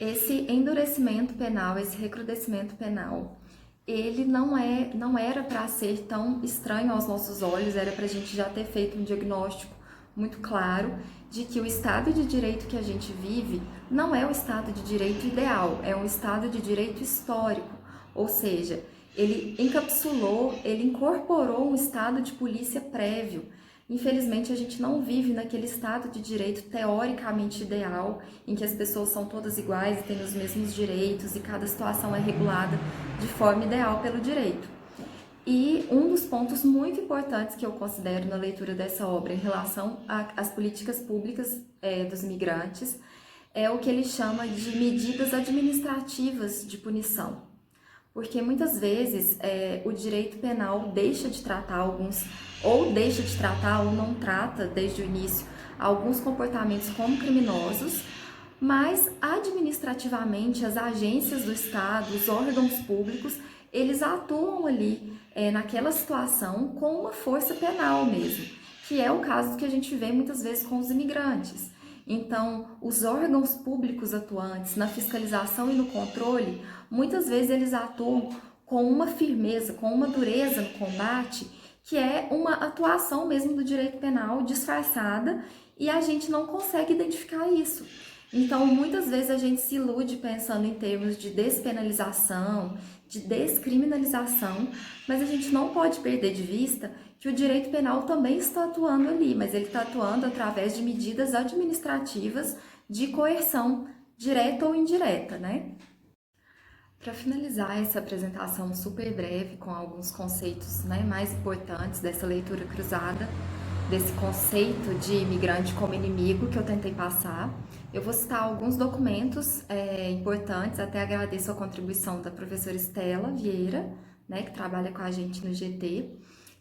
Esse endurecimento penal, esse recrudescimento penal, ele não era para ser tão estranho aos nossos olhos, era para a gente já ter feito um diagnóstico muito claro de que o Estado de Direito que a gente vive não é o Estado de Direito ideal, é um Estado de Direito histórico, ou seja, ele encapsulou, ele incorporou um estado de polícia prévio. Infelizmente, a gente não vive naquele estado de direito teoricamente ideal, em que as pessoas são todas iguais e têm os mesmos direitos e cada situação é regulada de forma ideal pelo direito. E um dos pontos muito importantes que eu considero na leitura dessa obra em relação às políticas públicas dos migrantes é o que ele chama de medidas administrativas de punição. Porque muitas vezes o direito penal deixa de tratar ou não trata desde o início alguns comportamentos como criminosos, mas administrativamente as agências do Estado, os órgãos públicos, eles atuam ali naquela situação com uma força penal mesmo, que é o caso que a gente vê muitas vezes com os imigrantes. Então, os órgãos públicos atuantes na fiscalização e no controle, muitas vezes eles atuam com uma firmeza, com uma dureza no combate, que é uma atuação mesmo do direito penal disfarçada e a gente não consegue identificar isso. Então, muitas vezes a gente se ilude pensando em termos de despenalização, de descriminalização, mas a gente não pode perder de vista que o direito penal também está atuando ali, mas ele está atuando através de medidas administrativas de coerção, direta ou indireta, né? Para finalizar essa apresentação super breve com alguns conceitos, né, mais importantes dessa leitura cruzada, desse conceito de imigrante como inimigo que eu tentei passar, eu vou citar alguns documentos importantes, até agradeço a contribuição da professora Estela Vieira, né, que trabalha com a gente no GT.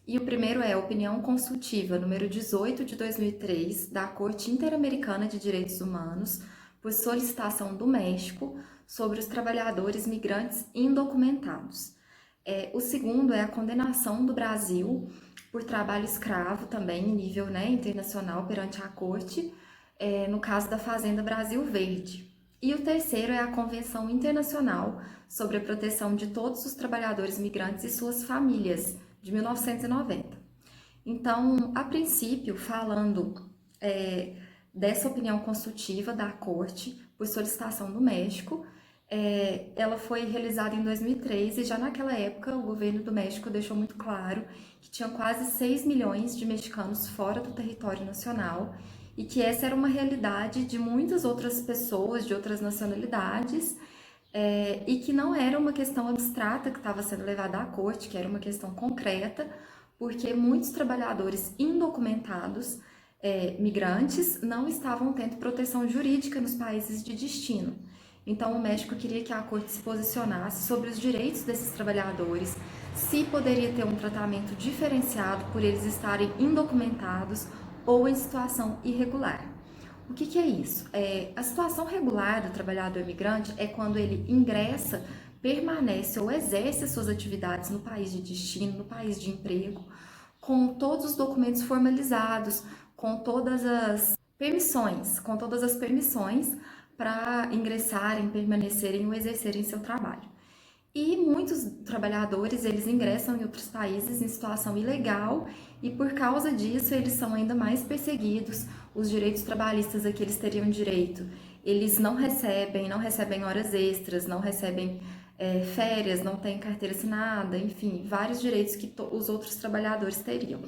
E o primeiro é a Opinião Consultiva, número 18 de 2003, da Corte Interamericana de Direitos Humanos, por solicitação do México, sobre os trabalhadores migrantes indocumentados. O segundo é a condenação do Brasil por trabalho escravo, também em nível internacional perante a Corte, no caso da Fazenda Brasil Verde. E o terceiro é a Convenção Internacional sobre a Proteção de Todos os Trabalhadores Migrantes e Suas Famílias, de 1990. Então, a princípio, falando dessa opinião consultiva da Corte, por solicitação do México, ela foi realizada em 2003 e já naquela época o governo do México deixou muito claro que tinham quase 6 milhões de mexicanos fora do território nacional e que essa era uma realidade de muitas outras pessoas de outras nacionalidades e que não era uma questão abstrata que estava sendo levada à corte, que era uma questão concreta, porque muitos trabalhadores indocumentados, migrantes, não estavam tendo proteção jurídica nos países de destino. Então, o México queria que a corte se posicionasse sobre os direitos desses trabalhadores, se poderia ter um tratamento diferenciado por eles estarem indocumentados ou em situação irregular. O que é isso? A situação regular do trabalhador migrante é quando ele ingressa, permanece ou exerce as suas atividades no país de destino, no país de emprego, com todos os documentos formalizados, com todas as permissões para ingressarem, permanecerem ou exercerem seu trabalho. E muitos trabalhadores, eles ingressam em outros países em situação ilegal e por causa disso eles são ainda mais perseguidos. Os direitos trabalhistas a que eles teriam direito, eles não recebem horas extras, não recebem férias, não têm carteira assinada, enfim, vários direitos que os outros trabalhadores teriam.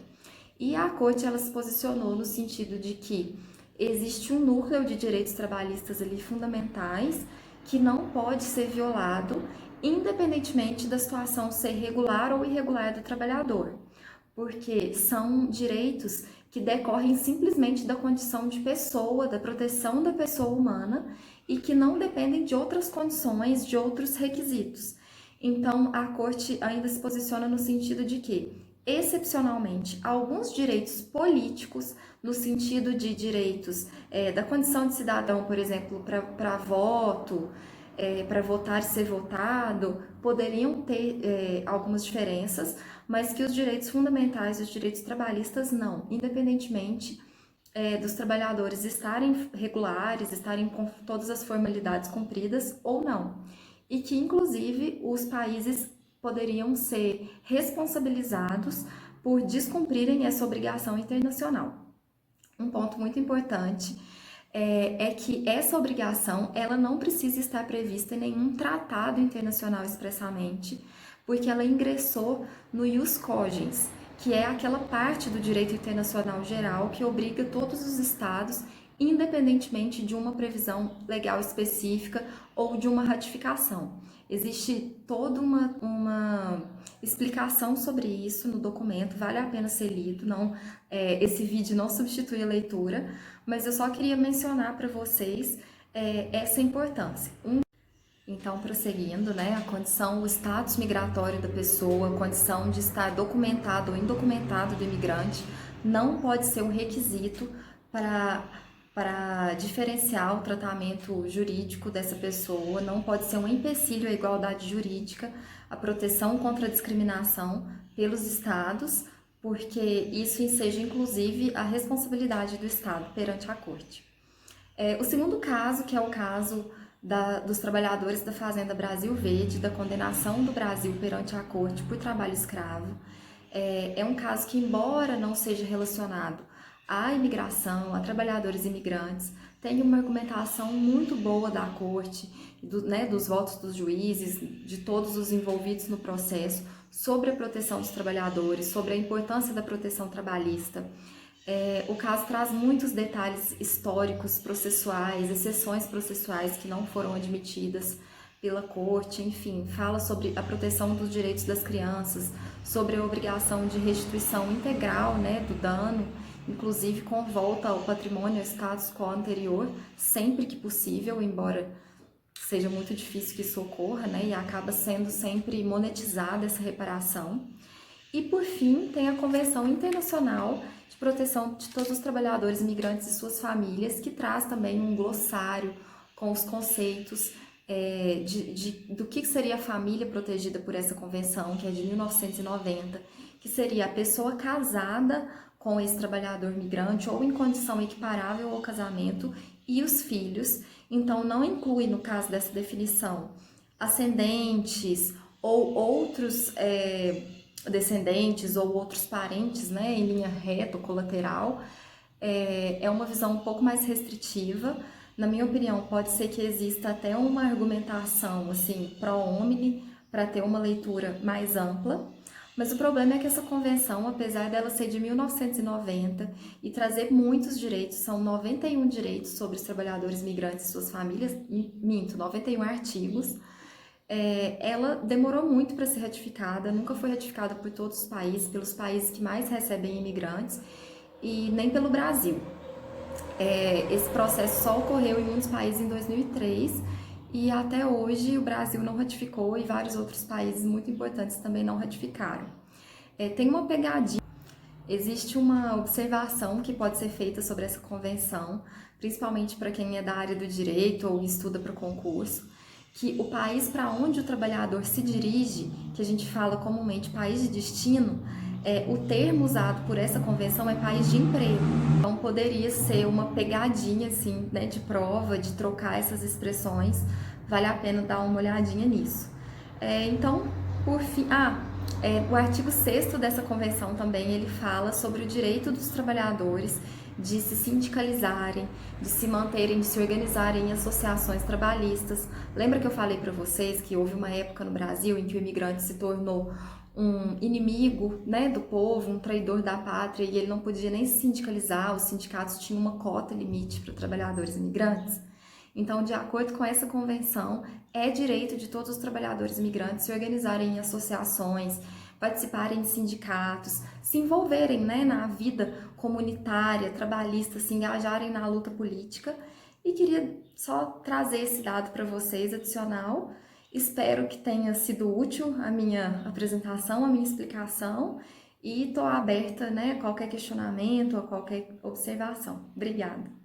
E a corte ela se posicionou no sentido de que existe um núcleo de direitos trabalhistas ali fundamentais que não pode ser violado, independentemente da situação ser regular ou irregular do trabalhador, porque são direitos que decorrem simplesmente da condição de pessoa, da proteção da pessoa humana e que não dependem de outras condições, de outros requisitos. Então, a Corte ainda se posiciona no sentido de que, excepcionalmente, alguns direitos políticos, no sentido de direitos da condição de cidadão, por exemplo, para voto, para votar e ser votado, poderiam ter algumas diferenças, mas que os direitos fundamentais, os direitos trabalhistas, não, independentemente dos trabalhadores estarem regulares, estarem com todas as formalidades cumpridas ou não. E que, inclusive, os países poderiam ser responsabilizados por descumprirem essa obrigação internacional. Um ponto muito importante é que essa obrigação ela não precisa estar prevista em nenhum tratado internacional expressamente, porque ela ingressou no ius cogens, que é aquela parte do direito internacional geral que obriga todos os estados, independentemente de uma previsão legal específica ou de uma ratificação. Existe toda uma explicação sobre isso no documento, vale a pena ser lido, não, esse vídeo não substitui a leitura, mas eu só queria mencionar para vocês essa importância. Então, prosseguindo, né, a condição, o status migratório da pessoa, a condição de estar documentado ou indocumentado do imigrante, não pode ser um requisito para diferenciar o tratamento jurídico dessa pessoa, não pode ser um empecilho à igualdade jurídica, à proteção contra a discriminação pelos estados, porque isso enseja, inclusive, a responsabilidade do Estado perante a Corte. O segundo caso, que é o caso dos trabalhadores da Fazenda Brasil Verde, da condenação do Brasil perante a Corte por trabalho escravo, é um caso que, embora não seja relacionado à imigração, a trabalhadores imigrantes, tem uma argumentação muito boa da Corte, dos votos dos juízes, de todos os envolvidos no processo, sobre a proteção dos trabalhadores, sobre a importância da proteção trabalhista. O caso traz muitos detalhes históricos, processuais, exceções processuais que não foram admitidas pela Corte, enfim, fala sobre a proteção dos direitos das crianças, sobre a obrigação de restituição integral, né, do dano, inclusive com volta ao patrimônio, ao status quo anterior, sempre que possível, embora seja muito difícil que isso ocorra, né, e acaba sendo sempre monetizada essa reparação. E, por fim, tem a Convenção Internacional de Proteção de Todos os Trabalhadores Imigrantes e Suas Famílias, que traz também um glossário com os conceitos do que seria a família protegida por essa convenção, que é de 1990, que seria a pessoa casada com esse trabalhador migrante ou em condição equiparável ao casamento e os filhos. Então, não inclui, no caso dessa definição, ascendentes ou outros descendentes ou outros parentes, né, em linha reta ou colateral. É uma visão um pouco mais restritiva. Na minha opinião, pode ser que exista até uma argumentação assim, pro homine, para ter uma leitura mais ampla, mas o problema é que essa convenção, apesar dela ser de 1990 e trazer muitos direitos, são 91 direitos sobre os trabalhadores migrantes e suas famílias, 91 artigos, ela demorou muito para ser ratificada, nunca foi ratificada por todos os países, pelos países que mais recebem imigrantes, e nem pelo Brasil. Esse processo só ocorreu em muitos países em 2003 e até hoje o Brasil não ratificou e vários outros países muito importantes também não ratificaram. Tem uma pegadinha, existe uma observação que pode ser feita sobre essa convenção, principalmente para quem é da área do direito ou estuda para o concurso, que o país para onde o trabalhador se dirige, que a gente fala comumente país de destino, o termo usado por essa convenção é país de emprego. Então poderia ser uma pegadinha assim, né, de prova, de trocar essas expressões. Vale a pena dar uma olhadinha nisso. Então, por fim, o artigo 6º dessa convenção também, ele fala sobre o direito dos trabalhadores de se sindicalizarem, de se manterem, de se organizarem em associações trabalhistas. Lembra que eu falei para vocês que houve uma época no Brasil em que o imigrante se tornou um inimigo, né, do povo, um traidor da pátria, e ele não podia nem se sindicalizar, os sindicatos tinham uma cota limite para trabalhadores imigrantes? Então, de acordo com essa convenção, é direito de todos os trabalhadores imigrantes se organizarem em associações, participarem de sindicatos, se envolverem, né, na vida comunitária, trabalhista, se engajarem na luta política. E queria só trazer esse dado para vocês, adicional. Espero que tenha sido útil a minha apresentação, a minha explicação, e estou aberta, né, a qualquer questionamento, a qualquer observação. Obrigada!